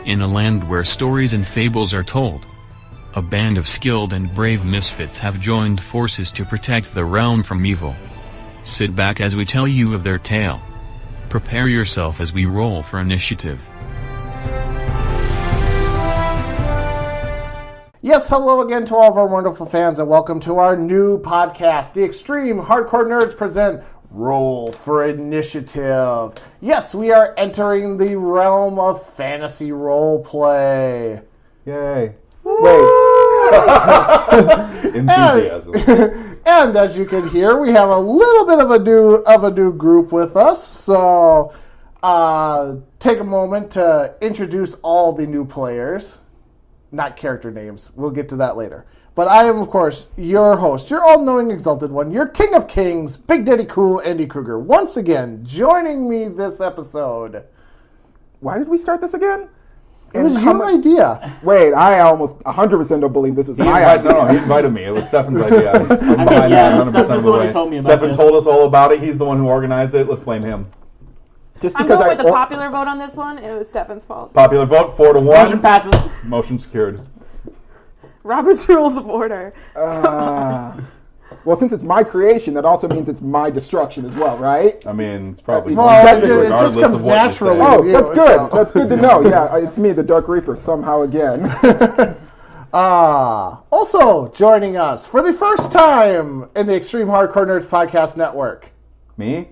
In a land where stories and fables are told, a band of skilled and brave misfits have joined forces to protect the realm from evil. Sit back as we tell you of their tale. Prepare yourself as we roll for initiative. Yes, hello again to all of our wonderful fans, and welcome to our new podcast. The Extreme Hardcore Nerds present Roll for Initiative. Yes, we are entering the realm of fantasy roleplay. Yay. Wait. Enthusiasm. And as you can hear, we have a little bit of a new group with us. So take a moment to introduce all the new players. Not character names. We'll get to that later. But I am, of course, your host, your all-knowing exalted one, your king of kings, Big Daddy Cool, Andy Kruger. Once again, joining me this episode. Why did we start this again? It was your idea. Wait, I almost 100% don't believe this was my idea. No, he invited me. It was Stefan's idea. I'm behind that 100% of the way. Stefan told us all about it. He's the one who organized it. Let's blame him. Just I'm going with the popular vote on this one. It was Stefan's fault. Popular vote, 4-1. Motion passes. Motion secured. Robert's Rules of Order. Well, since it's my creation, that also means it's my destruction as well, right? I mean, it's probably it just comes naturally. Oh, that's good. That's good to know. Yeah, it's me, the Dark Reaper, somehow again. Also joining us for the first time in the Extreme Hardcore Nerds Podcast Network. Me?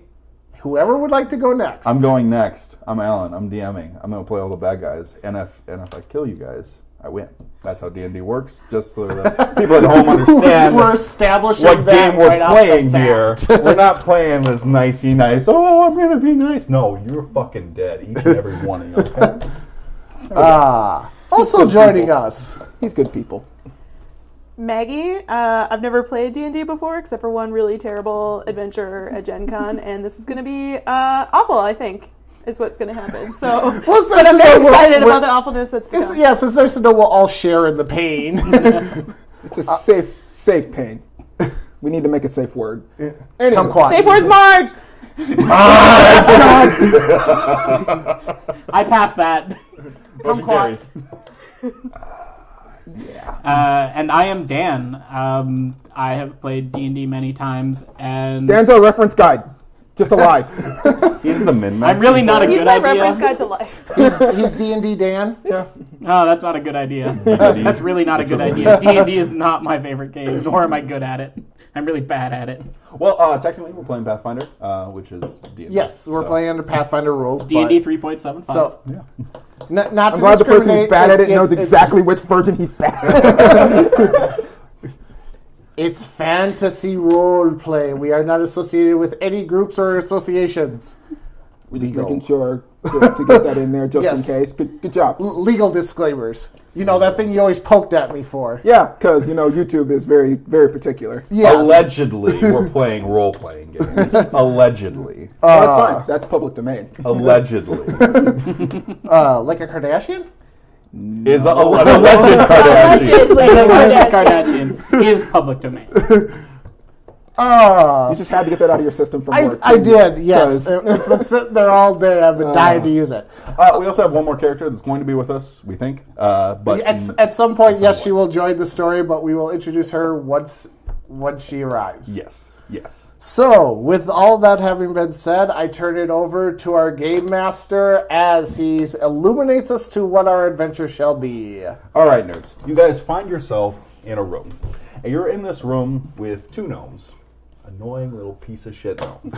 Whoever would like to go next. I'm going next. I'm Alan. I'm DMing. I'm going to play all the bad guys. And if I kill you guys, I win. That's how D&D works. Just so that people at home understand we're establishing what game we're right playing here. We're not playing this nicey nice. Oh, I'm going to be nice. No, you're fucking dead. Each and every one of you. Okay? Also joining us. He's good people. Maggie. I've never played D&D before, except for one really terrible adventure at Gen Con, and this is going to be awful, I think, is what's going to happen. So, but I'm very excited about the awfulness that's to come. Yes, it's nice to know we'll all share in the pain. It's a safe pain. We need to make a safe word. Anyway, come quiet. Safe word's Marge! I passed that. Come quiet. Yeah. And I am Dan. I have played D&D many times, and Dan's our reference guide. Just alive. He's the min-max. I'm really not a He's good my idea. reference guide to life. He's D&D Dan. Yeah. Oh, that's not a good idea. That's really not a good idea. D&D is not my favorite game, nor am I good at it. I'm really bad at it. Well, technically, we're playing Pathfinder, which is D&D. Yes, we're playing under Pathfinder rules. D&D 3.75. So, Yeah. not I'm to glad the person who's discriminate, bad at it knows exactly which version he's bad at. It's fantasy role play. We are not associated with any groups or associations. We're just making sure to get that in there just in case. Good job. Legal disclaimers. You know, that thing you always poked at me for. Yeah, because, YouTube is very, very particular. Yes. Allegedly, we're playing role-playing games. Allegedly. That's fine. That's public domain. Allegedly. Like a Kardashian? Is an alleged Kardashian. Alleged Kardashian is public domain. You just had to get that out of your system from work. I did, yes. It's been sitting there all day. I've been dying to use it. We also have one more character that's going to be with us, we think. But at some point, yes, she will join the story, but we will introduce her once she arrives. Yes. So, with all that having been said, I turn it over to our game master as he illuminates us to what our adventure shall be. All right, nerds. You guys find yourself in a room. And you're in this room with two gnomes. Annoying little piece of shit gnomes.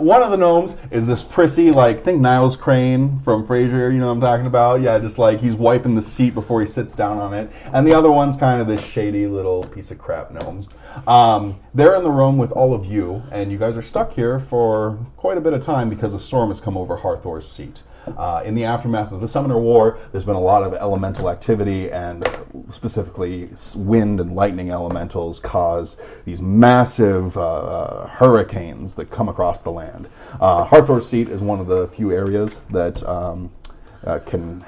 One of the gnomes is this prissy, think Niles Crane from Frasier, you know what I'm talking about? Yeah, just he's wiping the seat before he sits down on it. And the other one's kind of this shady little piece of crap gnome. They're in the room with all of you, and you guys are stuck here for quite a bit of time because a storm has come over Harthor's seat. In the aftermath of the Summoner War, there's been a lot of elemental activity, and specifically wind and lightning elementals cause these massive hurricanes that come across the land. Harthor's seat is one of the few areas that can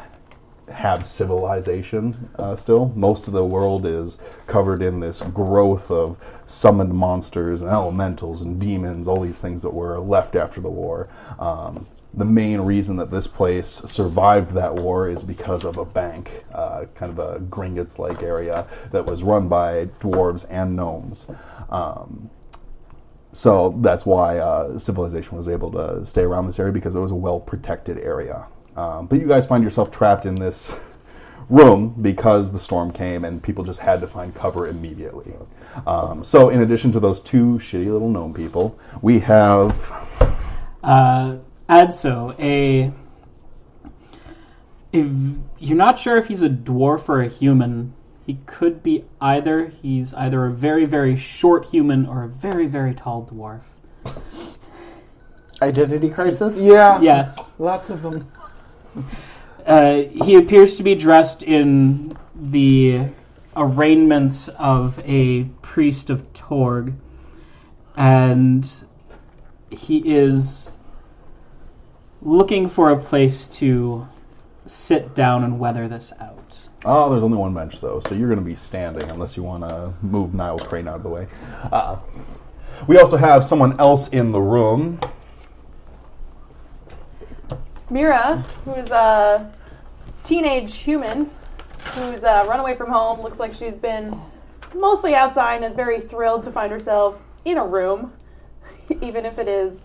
have civilization still. Most of the world is covered in this growth of summoned monsters and elementals and demons, all these things that were left after the war. the main reason that this place survived that war is because of a bank, kind of a Gringotts-like area that was run by dwarves and gnomes. So that's why civilization was able to stay around this area, because it was a well-protected area. But you guys find yourself trapped in this room because the storm came and people just had to find cover immediately. So in addition to those two shitty little gnome people, we have... Adso, you're not sure if he's a dwarf or a human. He could be either. He's either a very, very short human or a very, very tall dwarf. Identity crisis? Yeah. Yes. Lots of them. He appears to be dressed in the arraignments of a priest of Torg, and he is looking for a place to sit down and weather this out. Oh, there's only one bench, though, so you're going to be standing unless you want to move Niles Crane out of the way. We also have someone else in the room. Mira, who's a teenage human who's run away from home, looks like she's been mostly outside and is very thrilled to find herself in a room, even if it is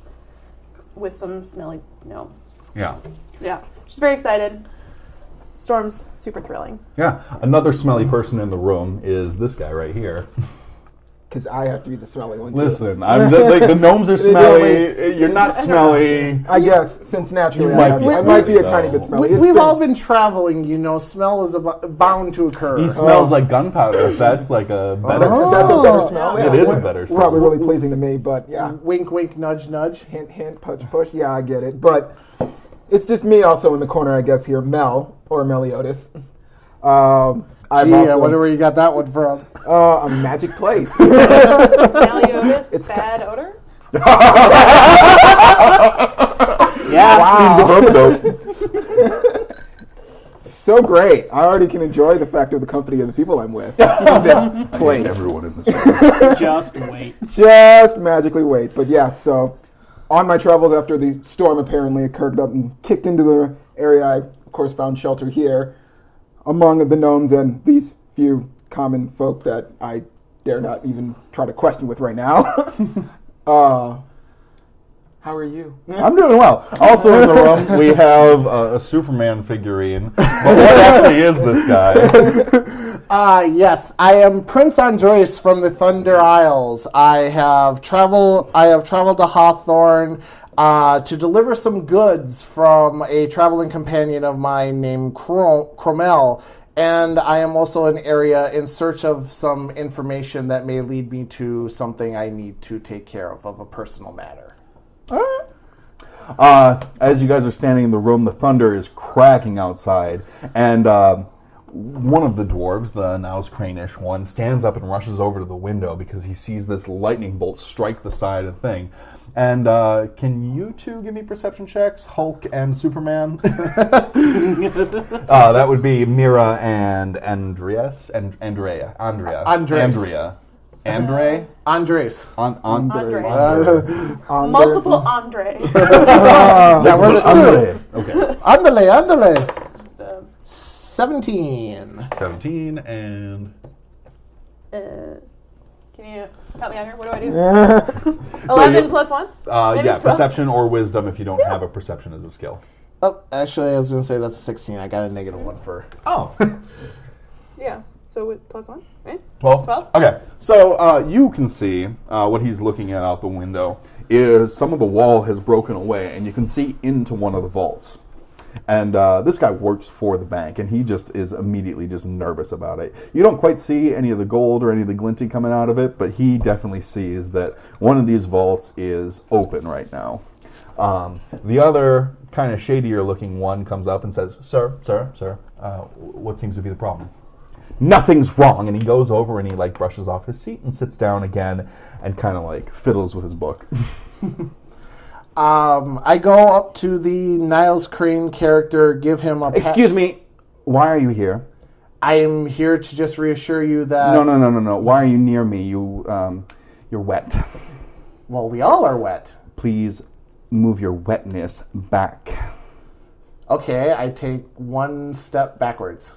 with some smelly gnomes. Yeah. Yeah, she's very excited. Storm's super thrilling. Yeah. Another smelly person in the room is this guy right here. Because I have to be the smelly one, too. Listen, I'm just, like, the gnomes are smelly. You're not smelly. I guess, since naturally You I might might be be a smelly, tiny bit though. smelly. We've all been traveling, you know. Smell is bound to occur. He smells like gunpowder. If that's like a better That's a better smell. It is a better smell. Probably really pleasing to me, but yeah. Wink, wink, nudge, nudge. Hint, hint, push, push. Yeah, I get it. But it's just me also in the corner, I guess, here. Mel, or Meliodas. Gee, I wonder where you got that one from. A magic place. Meliodas, it's bad odor? Yeah, Seems appropriate. So great. I already can enjoy the fact of the company of the people I'm with. In this place. Everyone in this room. just wait. Just magically wait. But yeah, so on my travels after the storm apparently occurred up and kicked into the area, I of course found shelter here among the gnomes and these few common folk that I dare not even try to question with right now. How are you? I'm doing well. Also in the room, we have a Superman figurine. But what actually is this guy? Yes, I am Prince Andres from the Thunder Isles. I have traveled to Hawthorne to deliver some goods from a traveling companion of mine named Cromel, and I am also in area in search of some information that may lead me to something I need to take care of a personal matter. As you guys are standing in the room, the thunder is cracking outside, and one of the dwarves, the Niles Crane-ish one, stands up and rushes over to the window because he sees this lightning bolt strike the side of the thing. And can you two give me perception checks, Hulk and Superman? That would be Mira and Andreas and Andrea. Andres. Andre? Andres. Andres. Andre. Multiple Andre. That works too. Andre. Okay. Andale. Just, 17. 17 and... can you help me out here? What do I do? 11 plus 1? Maybe yeah, 12? perception or wisdom if you don't have a perception as a skill. Oh, actually, I was going to say that's 16. I got a -1 for... Oh. Yeah. So with plus 1, right? 12? 12? Okay. So you can see what he's looking at out the window is some of the wall has broken away, and you can see into one of the vaults. And this guy works for the bank, and he just is immediately just nervous about it. You don't quite see any of the gold or any of the glinting coming out of it, but he definitely sees that one of these vaults is open right now. The other kind of shadier looking one comes up and says, Sir, what seems to be the problem? Nothing's wrong. And he goes over and he like brushes off his seat and sits down again and kind of like fiddles with his book. I go up to the Niles Crane character, give him a... Excuse me, why are you here? I am here to just reassure you that... No. Why are you near me? You're wet. Well, we all are wet. Please move your wetness back. Okay, I take 1 step backwards.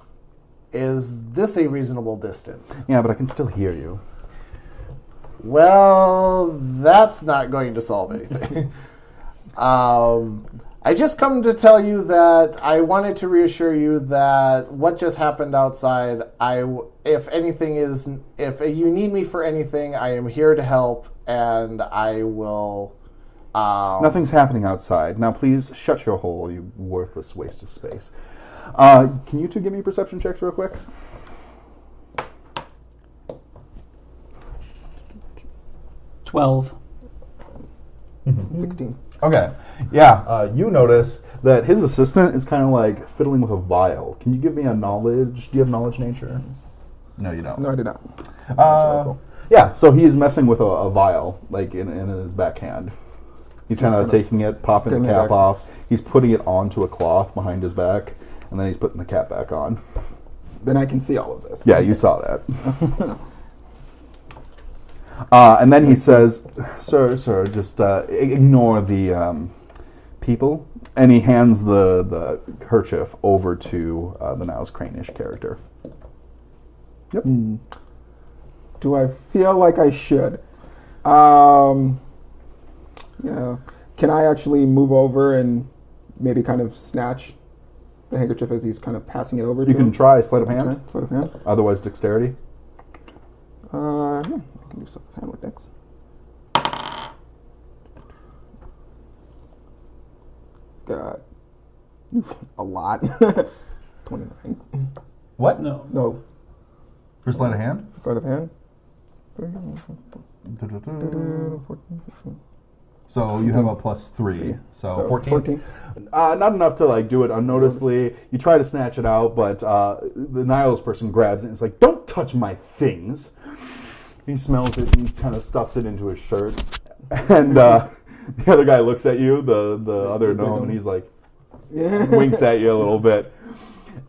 Is this a reasonable distance? Yeah, but I can still hear you. Well, that's not going to solve anything. I just come to tell you that I wanted to reassure you that what just happened outside, if you need me for anything, I am here to help, and I will... Nothing's happening outside. Now please shut your hole, you worthless waste of space. Can you two give me perception checks real quick? 12. 16. Okay. Yeah, you notice that his assistant is kind of like fiddling with a vial. Can you give me a knowledge? Do you have knowledge nature? No, you don't. No, I did not. Yeah, so he's messing with a vial, like in his backhand. He's kind of taking it, popping the cap off. He's putting it onto a cloth behind his back, and then he's putting the cap back on. Then I can see all of this. Yeah, you saw that. And then he says, Sir, just ignore the people. And he hands the kerchief over to the Now's Crane-ish character. Yep. Do I feel like I should? Yeah. Can I actually move over and maybe kind of snatch the handkerchief as he's kind of passing it over to him? You can try sleight of hand. Sleight of hand. Otherwise, dexterity. Yeah, I can do sleight of hand with dex. Got a lot. 29. What? No. For sleight of hand? Sleight of hand. So you have a +3. So 14? 14. Not enough to like do it unnoticeably. You try to snatch it out, but the Niles person grabs it and it's like, don't touch my things. He smells it and kind of stuffs it into his shirt. And the other guy looks at you, the other gnome, and he's like, winks at you a little bit.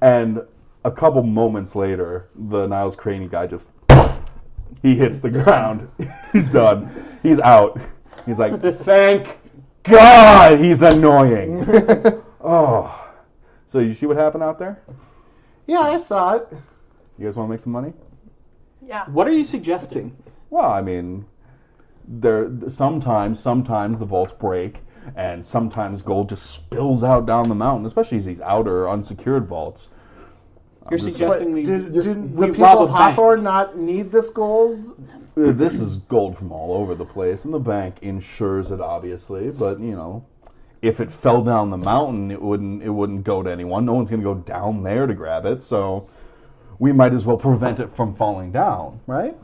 And a couple moments later, the Niles Craney guy he hits the ground. He's done. He's out. He's like, thank God he's annoying. Oh. So you see what happened out there? Yeah, I saw it. You guys want to make some money? Yeah. What are you suggesting? Well, I mean, sometimes the vaults break, and sometimes gold just spills out down the mountain, especially these outer unsecured vaults. You're suggesting Did the we people rob of a bank. Hawthorne not need this gold? This is gold from all over the place, and the bank insures it, obviously. But if it fell down the mountain, it wouldn't go to anyone. No one's going to go down there to grab it, so we might as well prevent it from falling down, right?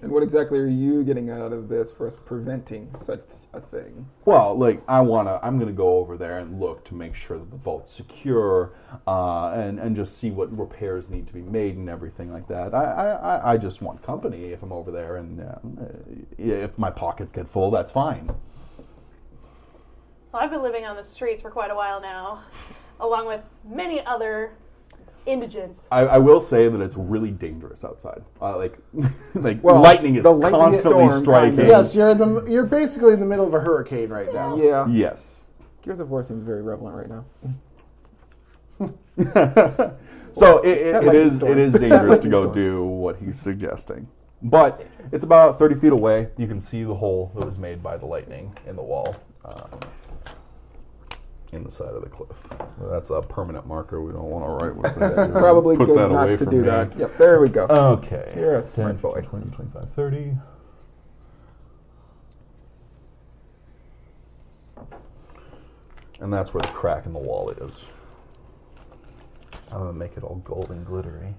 And what exactly are you getting out of this for us preventing such a thing? Well, I'm gonna go over there and look to make sure that the vault's secure, and just see what repairs need to be made and everything like that. I just want company if I'm over there, and if my pockets get full, that's fine. Well, I've been living on the streets for quite a while now, along with many other indigents. I will say that it's really dangerous outside. Well, lightning is the lightning constantly storm striking. kind Yes, you're basically in the middle of a hurricane right now. Yeah. Yes. Gears of War seems very relevant right now. So it is dangerous to lightning go storm. do what he's suggesting. But it's about 30 feet away. You can see the hole that was made by the lightning in the wall, in the side of the cliff. That's a permanent marker. We don't want to write with that. Probably Put good that not away to from do me. that. Yep, there we go. Okay. You're a 10, smart boy. 20, 25, 30. And that's where the crack in the wall is. I'm going to make it all gold and glittery.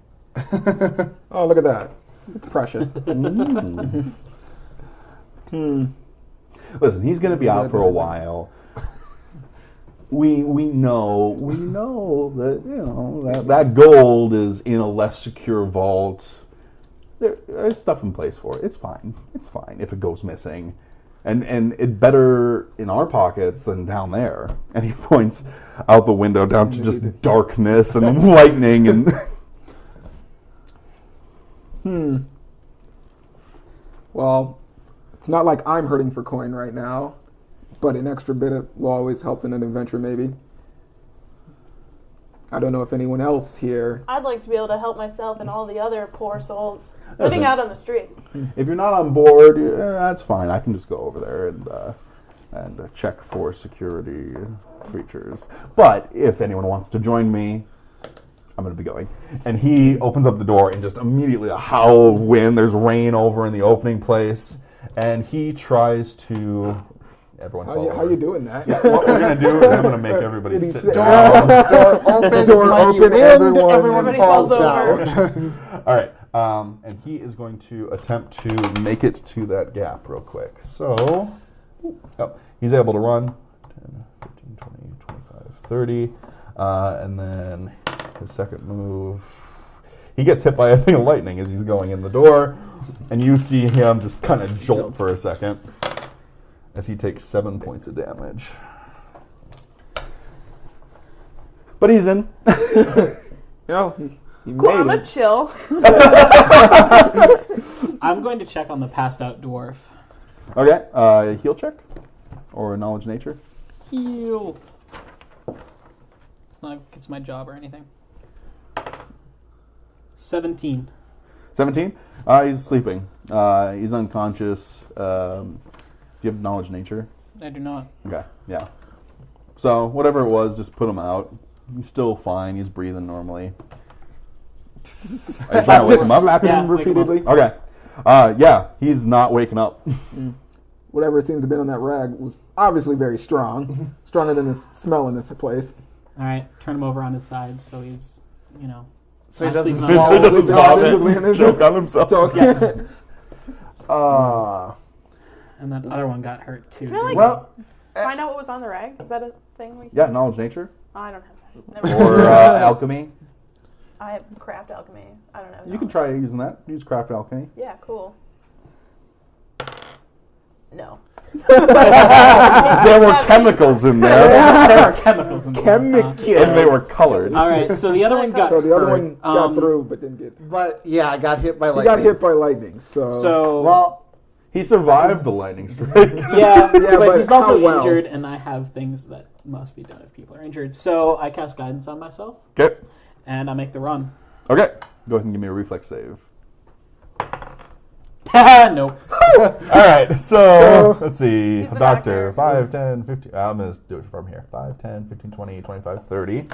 Oh, look at that. It's precious. Listen, he's going to be out for a while. We know that that gold is in a less secure vault. There's stuff in place for it. It's fine. It's fine if it goes missing. And it's better in our pockets than down there. And he points out the window down to just darkness and lightning and Well, it's not like I'm hurting for coin right now. but an extra bit will always help in an adventure, maybe. I don't know if anyone else here. I'd like to be able to help myself and all the other poor souls living out on the street. If you're not on board, that's fine. I can just go over there and check for security creatures. But if anyone wants to join me, I'm going to be going. And he opens up the door and just immediately a howl of wind. There's rain over in the opening place. And he tries to... Everyone How you doing that? Yeah, what we're going to do is I'm going to make everybody sit Door down. opens, Door mighty open, wind, everyone everyone falls down. All right. And he is going to attempt to make it to that gap real quick. So, he's able to run 10, 15, 20, 25, 30. And then his second move, he gets hit by a thing of lightning as he's going in the door. And you see him just kind of jolt for a second as he takes 7 points of damage. But he's in. He Cool, made I'm it. gonna chill. I'm going to check on the passed out dwarf. Okay, heal check or knowledge nature. Heal. It's my job or anything. 17. 17. He's sleeping. He's unconscious. Do you have knowledge nature? I do not. Okay, yeah. So whatever it was, just put him out. He's still fine. He's breathing normally. Are you trying to wake him up? Slapping Yeah, him wake him up. repeatedly. Okay. Yeah, he's not waking up. Whatever seemed to have been on that rag was obviously very strong. Stronger than the smell in this place. All right, turn him over on his side so he's, So he not doesn't sleeping on swallow. his Just stop it. Choke on himself. Yes. And that other one got hurt too. Can I, like, Well, find out what was on the rag? Is that a thing we can Yeah, knowledge nature Oh, I don't have that. Never or mind. alchemy. I have craft alchemy. I don't know. You can try using that. Use craft alchemy. Yeah, cool. No. There were chemicals in there, There are chemicals in there. and they were colored. All right, so the other one got So the other hurt. one got through, but didn't get. but yeah, I got hit by He lightning. got hit by lightning. So Well, He survived the lightning strike. Yeah, Yeah, but but he's also how well? injured, and I have things that must be done if people are injured. So I cast guidance on myself, Okay. and I make the run. Okay. Go ahead and give me a reflex save. Nope. All right, so let's see. He's the Doctor, doctor. 5, 10, 15. I'm going to do it from here. 5, 10, 15, 20, 25, 30.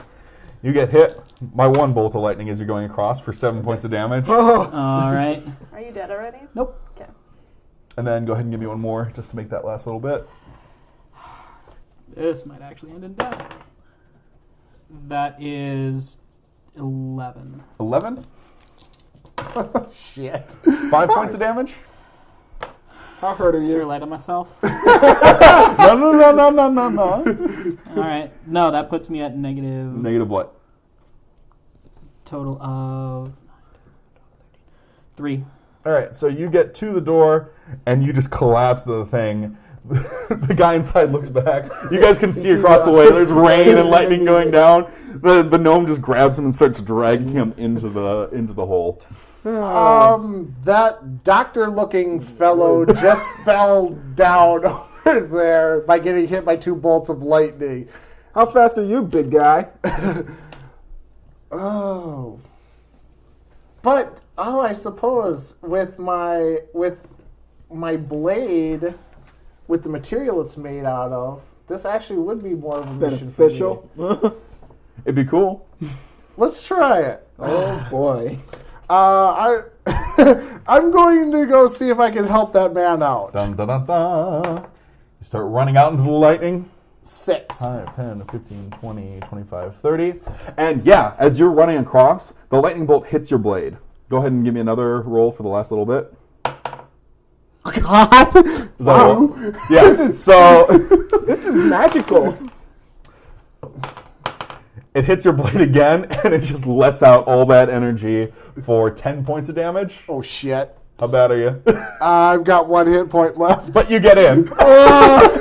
You get hit by one bolt of lightning as you're going across for 7 points of damage. All right. Are you dead already? Nope. Okay. And then go ahead and give me one more just to make that last little bit. This might actually end in death. That is 11. 11. shit. 5 points of damage. how hurt are Sure, you? light on myself. No. All right. No, that puts me at negative Negative what? total of 3. All right, so you get to the door and you just collapse the thing. The guy inside looks back. You guys can see across the way. There's rain and lightning going down. The gnome just grabs him and starts dragging him into the hole. That doctor-looking fellow just fell down over there by getting hit by 2 bolts of lightning. How fast are you, big guy? Oh. But I suppose with my blade, with the material it's made out of, this actually would be more of a mission for me. Beneficial. It'd be cool. Let's try it. Oh boy. I'm going to go see if I can help that man out. Dun, dun, dun, dun. You start running out into the lightning. 6. 5, 10, 15, 20, 25, 30. And yeah, as you're running across, the lightning bolt hits your blade. Go ahead and give me another roll for the last little bit. God. Is that all? Yeah. So This is magical. it hits your blade again, and it just lets out all that energy for 10 points of damage. Oh shit. How bad are you? I've got 1 hit point left. But you get in.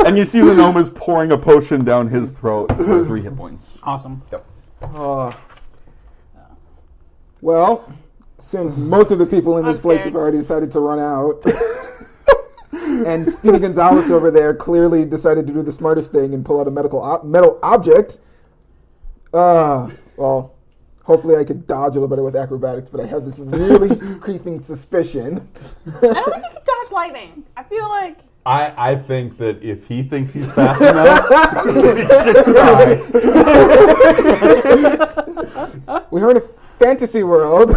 And you see the gnome is pouring a potion down his throat for 3 hit points. Awesome. Yep. Well, since most of the people in this I'm place scared. have already decided to run out, And Speedy Gonzalez over there clearly decided to do the smartest thing and pull out a metal object. Well, hopefully I could dodge a little better with acrobatics, but I have this really creeping suspicion. I don't think you can dodge lightning. I feel like... I think that if he thinks he's fast enough, he should try. We are in a fantasy world.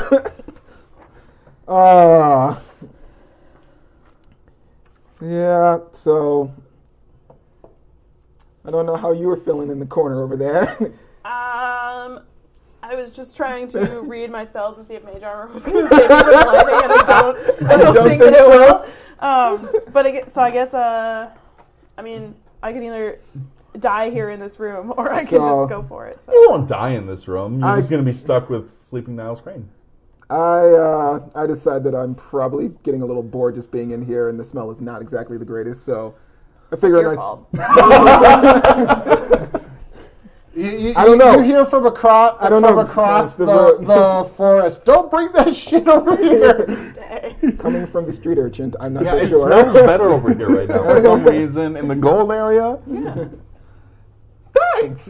Yeah, so I don't know how you were feeling in the corner over there. I was just trying to read my spells and see if mage armor was going to save me from lightning, and I don't think that it will. But I guess I mean, I can either die here in this room, or I can just go for it. So. You won't die in this room. You're just going to be stuck with Sleeping Niles Crane. I decide that I'm probably getting a little bored just being in here, and the smell is not exactly the greatest. So I figure It's your fault. I don't know. You hear from across the forest. Don't bring that shit over here. Coming from the street urchin, I'm not Yeah, so it sure. smells better over here right now for some reason in the gold area. Yeah. Thanks.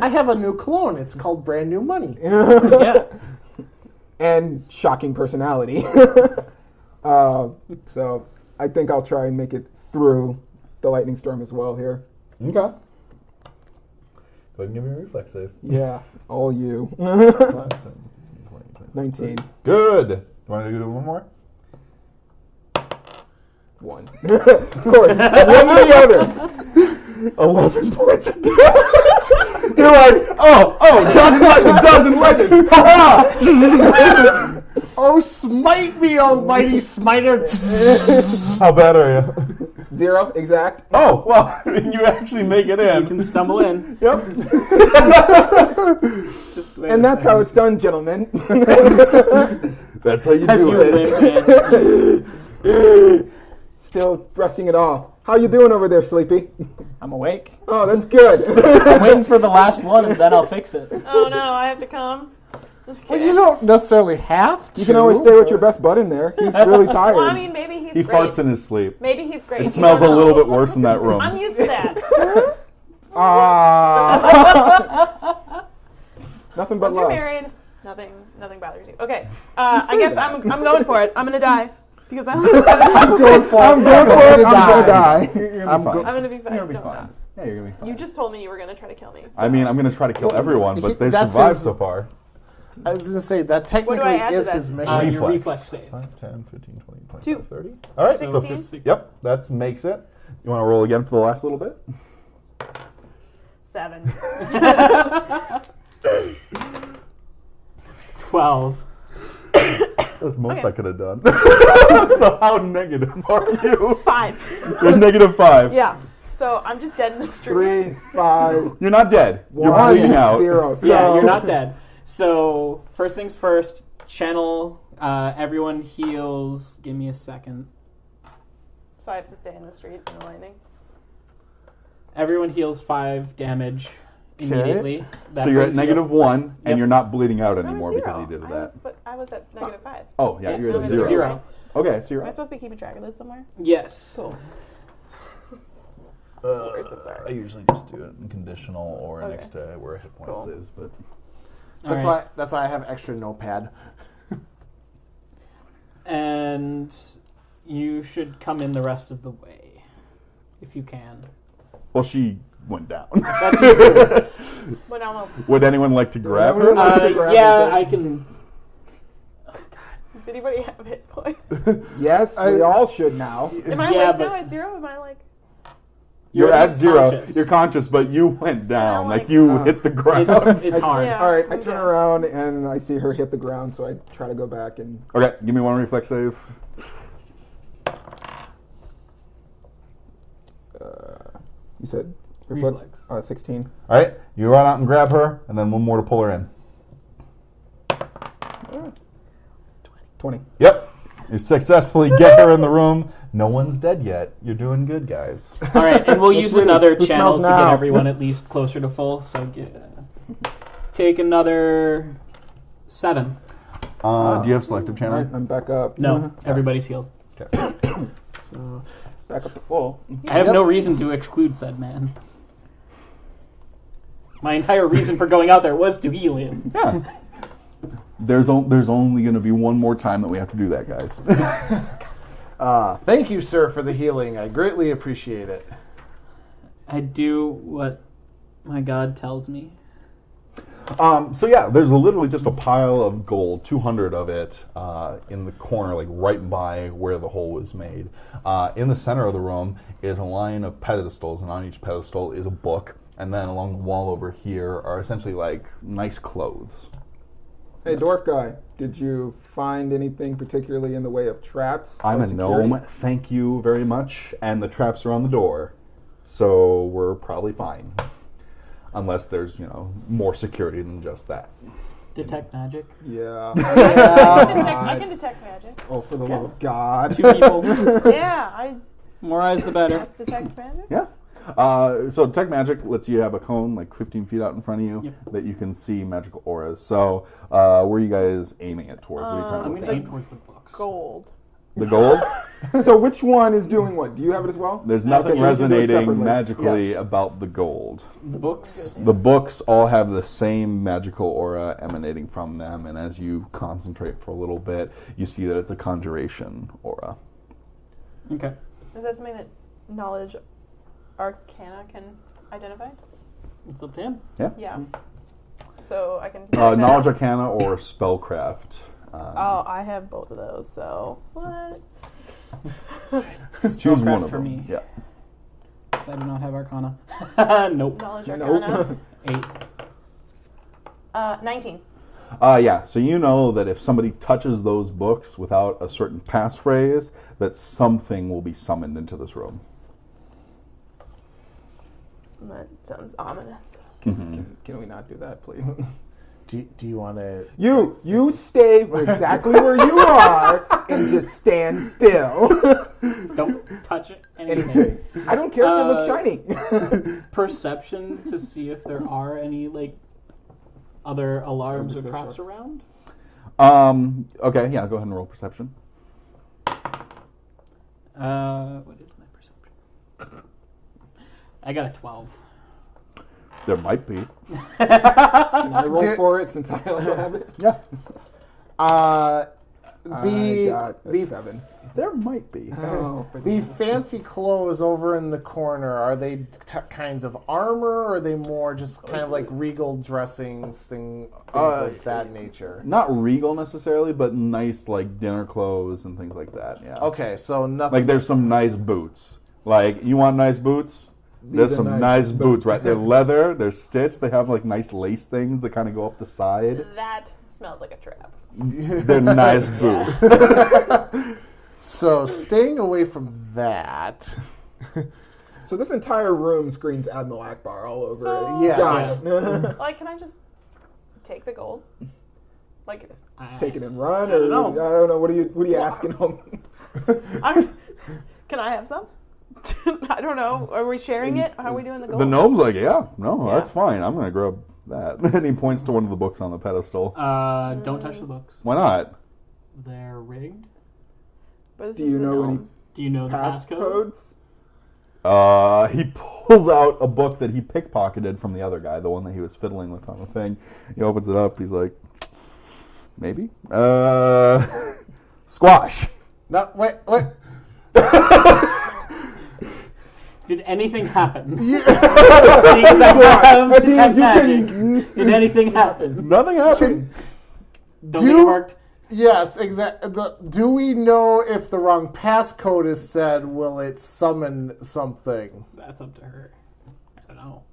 I have a new clone. It's called Brand New Money. Yeah. And shocking personality. So I think I'll try and make it through the lightning storm as well here. Okay. Go ahead and give me a reflex save. Yeah, all you. 19. Good. You want to do one more? 1. Of course, one or the other. 11 points of damage. You're like, doesn't like it. Oh, smite me, almighty smiter. How bad are you? 0, exact. Oh, well, you actually make it in. You can stumble in. Yep. And that's how it's done, gentlemen. That's how you As do you it. limp in. Still brushing it off. How you doing over there, Sleepy? I'm awake. Oh, that's good. I'm waiting for the last one, and then I'll fix it. Oh no, I have to come. Well, you don't necessarily have to. You can always stay with your best bud in there. He's really tired. Well, I mean, maybe he's He great. farts in his sleep. Maybe he's great. It You smells a don't know. little bit worse in that room. I'm used to that. Nothing but Once you're love. married, nothing bothers you. Okay, I guess I'm going for it. I'm gonna die because I'm gonna I'm going for it. I'm going to die. You're gonna be fine. I'm gonna be fine. You're gonna be No, fine. no. Yeah, you're gonna be fine. You just told me you were gonna try to kill me. So. I mean, I'm gonna try to kill everyone, but they've That's survived his- so far. I was going to say, that do technically I add to is that? his mission. Your reflex save. 5, 10, 15, 20, 25, 2. 30. All right, so 16? Yep, that makes it. You want to roll again for the last little bit? 7. 12. That's most Okay. I could have done. So how negative are you? 5. You're -5. Yeah. So I'm just dead in the street. 3, 5, You're not dead. You're 1, bleeding out. 0. So Yeah, you're not dead. So, first things first, channel, everyone heals. Give me a second. So I have to stay in the street in the lightning. Everyone heals 5 damage immediately. That So you're at brings you -1, and Yep. you're not bleeding out I was anymore 0. because you did that. I was at -5. Oh, yeah, Yeah, you're I'm at at 0. 0. Okay, so you're Am I up. supposed to be keeping track of this somewhere? Yes. Cool. I sorry. usually just do it in conditional or Okay. next to where a hit points Cool. is, but That's All right. why I have extra notepad. And you should come in the rest of the way, if you can. well, she went down. That's But now I'm Would anyone like to grab her? yeah, I can. Does anybody have hit points? Yes, we all should now. Am I Yeah, like but- now at 0? Am I like... You're You're at 0. conscious. You're conscious, but you went down. like- Like you hit the ground. It's hard. Yeah. All right, I I'm turn down. around and I see her hit the ground, so I try to go back and Okay, give me one reflex save. you said Reflex. 16. All right, you run out and grab her, and then one more to pull her in. 20. Yep. You successfully get her in the room. No one's dead yet. You're doing good, guys. All right, and we'll use really- another who channel smells to now? get everyone at least closer to full. So take another 7. Do you have selective All right, channeling? I'm back up. No, everybody's healed. Okay. So back up to full. I have no reason to exclude said man. My entire reason for going out there was to heal him. Yeah. There's only going to be one more time that we have to do that, guys. Thank you, sir, for the healing. I greatly appreciate it. I do what my god tells me. So yeah, there's literally just a pile of gold, 200 of it, in the corner, like right by where the hole was made. In the center of the room is a line of pedestals, and on each pedestal is a book. And then along the wall over here are essentially like nice clothes. Hey, dwarf guy, did you find anything particularly in the way of traps? I'm or a security? gnome, thank you very much. And the traps are on the door, so we're probably fine. Unless there's, more security than just that. Detect magic. Yeah. I can detect magic. Oh, for the love of God. 2 people. Yeah, More eyes the better. let's detect magic. Yeah. So Detect Magic lets you have a cone like 15 feet out in front of you that you can see magical auras. So where are you guys aiming it towards? What are you trying to I'm look going to at? aim towards the books. Gold. The gold? So which one is doing what? Do you have it as well? There's nothing Okay, so we can do it resonating separately. magically Yes. about the gold. The books. The books all have the same magical aura emanating from them, and as you concentrate for a little bit, you see that it's a conjuration aura. Okay. Is that something that knowledge arcana can identify? It's up to him. Yeah. So I can. Knowledge Arcana or Spellcraft. Oh, I have both of those. So what? Choose one Spellcraft of for them. me. Yeah. Because I do not have Arcana. Nope. Knowledge Nope. arcana. 8. 19. Yeah, so you know that if somebody touches those books without a certain passphrase, that something will be summoned into this room. That sounds ominous. Can we not do that, please? Do you want to... You stay exactly where you are and just stand still. Don't touch anything. Anything. I don't care if it looks shiny. Perception to see if there are any, other alarms or Other traps traps. around. Okay, yeah, go ahead and roll perception. What is my perception? I got a 12. There might be. Can I roll for it since I also have it? Yeah. I got a 7. There might be. Oh, for The fancy clothes over in the corner, are they kinds of armor, or are they more just kind of like regal dressings, things like that nature? Not regal necessarily, but nice dinner clothes and things like that. Yeah. Okay, so nothing... There's some nice boots. You want nice boots? There's are some nice nice boots, right? They're leather, they're stitched, they have nice lace things that kind of go up the side. That smells like a trap. They're nice boots. So staying away from that... So this entire room screens Admiral Akbar all over So- it. Yes. Got it. Can I just take the gold? Take it and run, I don't know. I don't know. What are you asking him? Can I have some? I don't know. Are we sharing it? How are we doing the gold? The gnome's that's fine. I'm going to grab that. And he points to one of the books on the pedestal. Don't touch the books. Why not? They're rigged. But this Do is you the know any gnome. Do you know the passcode? passcodes? He pulls out a book that he pickpocketed from the other guy, the one that he was fiddling with on the thing. He opens it up. He's like, maybe? Squash. No, wait. Did anything happen? Because I have detect magic. Did anything happen? Nothing happened. Don't think it worked. Yes, exactly. Do we know if the wrong passcode is said, will it summon something? That's up to her. I don't know.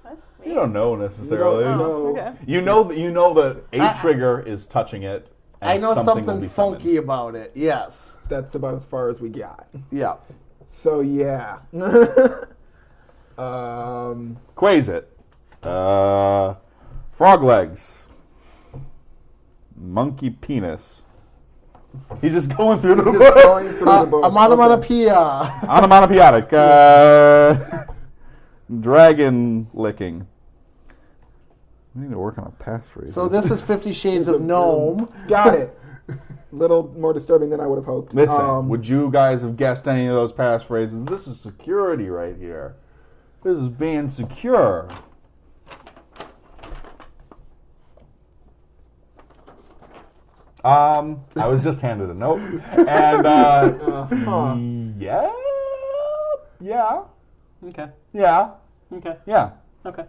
What? You don't know necessarily. No. Okay. You know that a trigger is touching it. And I know will something be funky summoned. about it, yes. That's about as far as we got. Yeah. So yeah. Quazit. Frog legs. Monkey penis. He's just going through the book. Going through the book. Onomatopoeia. Onomatopoeic. Dragon licking. We need to work on a passphrase. So this is 50 Shades of Gnome. Got it. little more disturbing than I would have hoped. Listen, would you guys have guessed any of those passphrases? This is security right here. This is being secure. I was just handed a note, and yeah, Okay. yeah. Okay.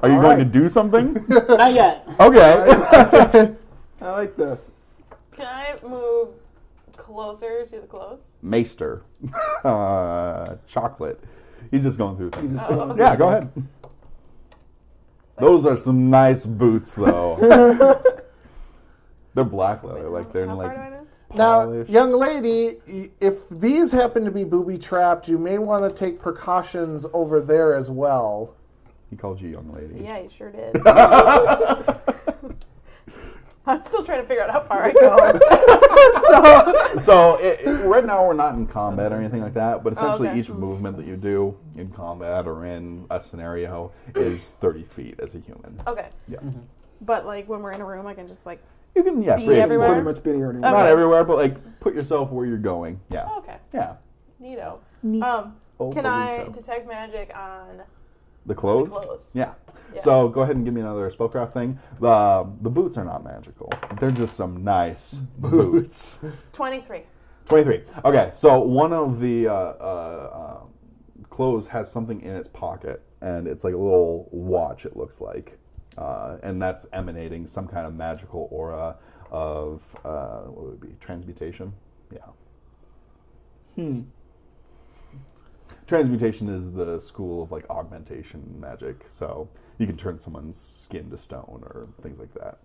Are you All going right. to do something? Not yet. Okay. I like this. Can I move closer to the clothes? Maester, chocolate. He's just going through things. Oh, okay. Yeah, go ahead. Those are some nice boots, though. They're black leather, like they're How far like do I move? Now, polished. young lady, if these happen to be booby-trapped, you may want to take precautions over there as well. He called you young lady. Yeah, you sure did. I'm still trying to figure out how far I go. So right now we're not in combat or anything like that, but essentially okay. each movement that you do in combat or in a scenario is 30 feet as a human. Okay. Yeah. But like when we're in a room, I can just like. You can, yeah, Be free everywhere? Pretty much being here anyway. Okay. Not everywhere, but like put yourself where you're going. Yeah. Oh, okay. Yeah. Neato. Oh, Can I bonito. detect magic on? The clothes? The clothes. Yeah. Yeah. So go ahead and give me another spellcraft thing. The boots are not magical. They're just some nice boots. 23. 23. Okay, so one of the clothes has something in its pocket, and it's like a little watch, it looks like. And that's emanating some kind of magical aura of, what would it be, transmutation? Yeah. Transmutation is the school of like augmentation magic, so you can turn someone's skin to stone or things like that.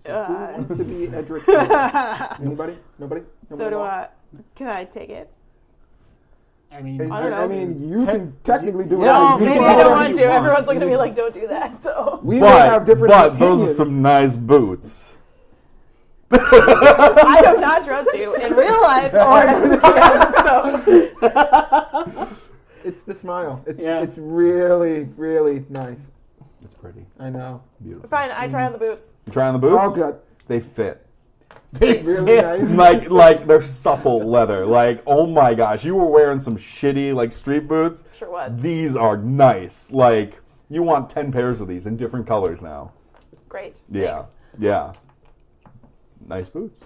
Who wants to be Edric? Anybody? Nobody? So do I. Can I take it? I mean, I don't know. I mean, you can technically do it. No, You maybe can I do don't whatever want you to. Everyone's looking at me like, don't do that. So We may have different but opinions. those are some nice boots. I do not trust you in real life or as a DM. So It's the smile. It's Yeah. it's really, really nice. It's pretty. I know. Beautiful. fine. I try on the boots. You try on the boots? Oh, God. They fit. Really nice. like they're supple leather. Like, oh my gosh, you were wearing some shitty like street boots. Sure was. These are nice. Like, you want 10 pairs of these in different colors now. Great. Yeah. Thanks. Yeah. Nice boots.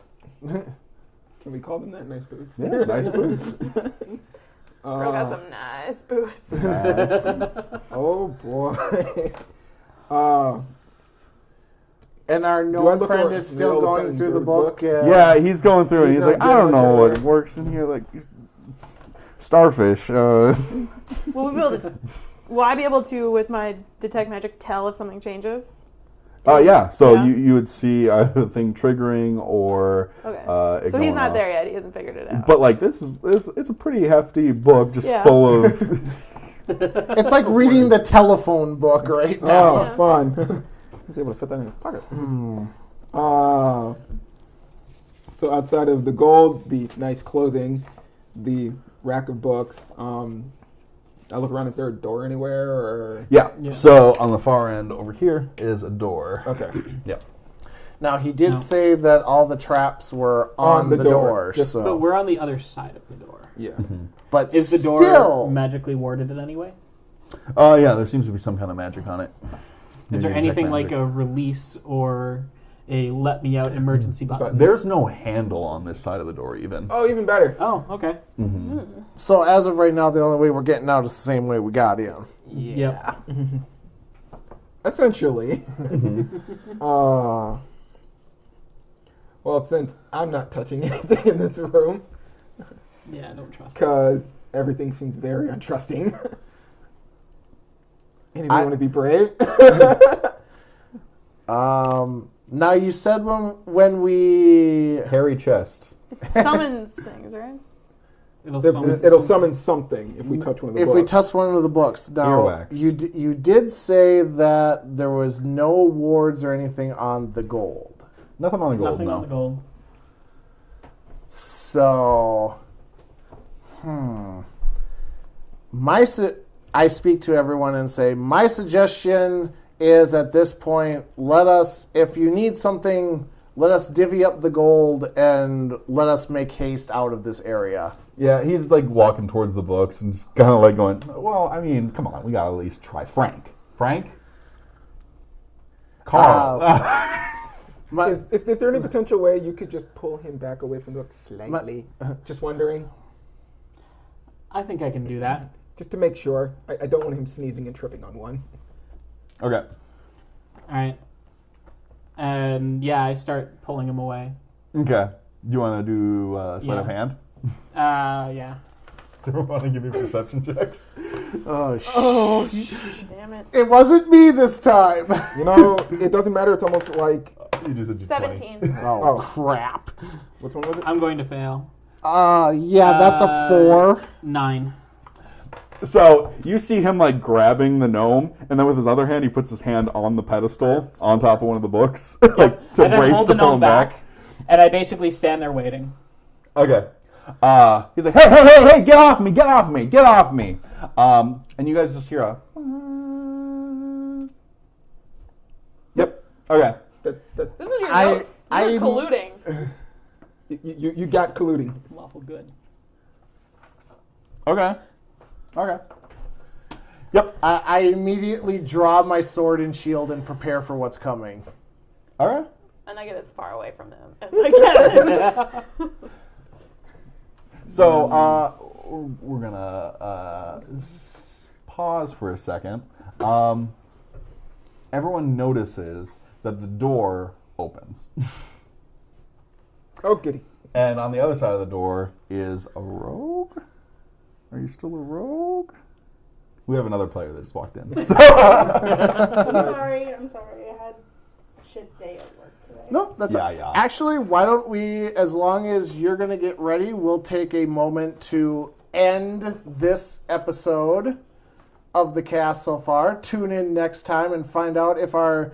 Can we call them that? Nice boots. Yeah, nice boots. Bro got some nice boots. Nice boots. Oh boy. And our Do I gnome look friend over- is still look going at through the the book. book? Yeah, he's going through and He's he's like, not I don't getting know much what of it. works in here. Like, starfish. Will I be able to, with my detect magic, tell if something changes? Yeah, so Yeah. you would see either the thing triggering or Okay. it So he's going not off. there yet. He hasn't figured it out. But like this it's a pretty hefty book, just Yeah. full of. It's like reading the telephone book right now. Oh, Yeah. fun. I was able to fit that in his pocket. So outside of the gold, the nice clothing, the rack of books, I look around. Is there a door anywhere? Or Yeah. Yeah. So on the far end over here is a door. okay, Yep. Now, he did No. say that all the traps were on the door. Just- so. but we're on the other side of the door. yeah. But Is the door still, magically warded in any way? Yeah, there seems to be some kind of magic on it. Is there Maybe detect anything like magic. a release or a let me out emergency button? There's no handle on this side of the door even. Oh, even better. Oh, okay. so as of right now, the only way we're getting out is the same way we got in. Yep. Essentially. Well, since I'm not touching anything in this room, Yeah, I don't trust it. because everything seems very untrusting. Anybody want to be brave? Now, you said when we... Hairy chest. Summons things, right? It'll Summon something if we touch one of the If books. we touch one of the books. Now, Earwax. you did say that there was no wards or anything on the gold. Nothing on the gold, Nothing no. on the gold. So, I speak to everyone and say, my suggestion is at this point, if you need something, let us divvy up the gold and let us make haste out of this area. Yeah, he's like walking towards the books and just kind of like going, well, I mean, come on, we gotta at least try Frank. Frank? Carl. Is there any potential way you could just pull him back away from the book slightly? Just wondering. I think I can do that. Just to make sure. I don't want him sneezing and tripping on one. Okay. All right. And yeah, I start pulling him away. Okay. Do you want to do sleight of hand? Yeah. Do you want to give me perception checks? Oh, Damn it. it wasn't me this time. You know, it doesn't matter. It's almost like... You just said 17. Oh, crap. Which one was it? I'm going to fail. Yeah, that's a 4. 9. So you see him like grabbing the gnome, and then with his other hand, he puts his hand on the pedestal on top of one of the books, like to And then brace hold to the pull gnome him back. And I basically stand there waiting. Okay. He's like, hey, get off me, get off me, get off me. And you guys just hear a... Yep. Okay. This is your note. You're colluding. You got colluding. Lawful good. Okay. Yep. I immediately draw my sword and shield and prepare for what's coming. All right. And I get as far away from them as I can. So we're gonna pause for a second. Everyone notices that the door opens, Oh, goody. and on the other side of the door is a rogue. Are you still a rogue? We have another player that just walked in. So I'm sorry. I had a shit day at work today. No, that's Yeah. Actually, why don't we, as long as you're going to get ready, we'll take a moment to end this episode of the cast so far. Tune in next time and find out if our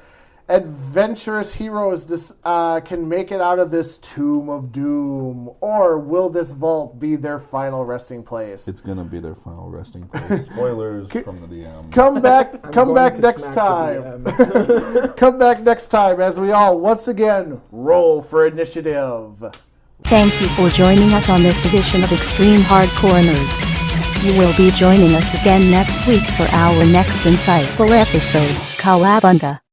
adventurous heroes can make it out of this tomb of doom, or will this vault be their final resting place? it's gonna be their final resting place. Spoilers from the DM. Come back going to next smack time. the DM. Come back next time as we all once again roll for initiative. Thank you for joining us on this edition of Extreme Hardcore Nerds. You will be joining us again next week for our next insightful episode, Kawabunga.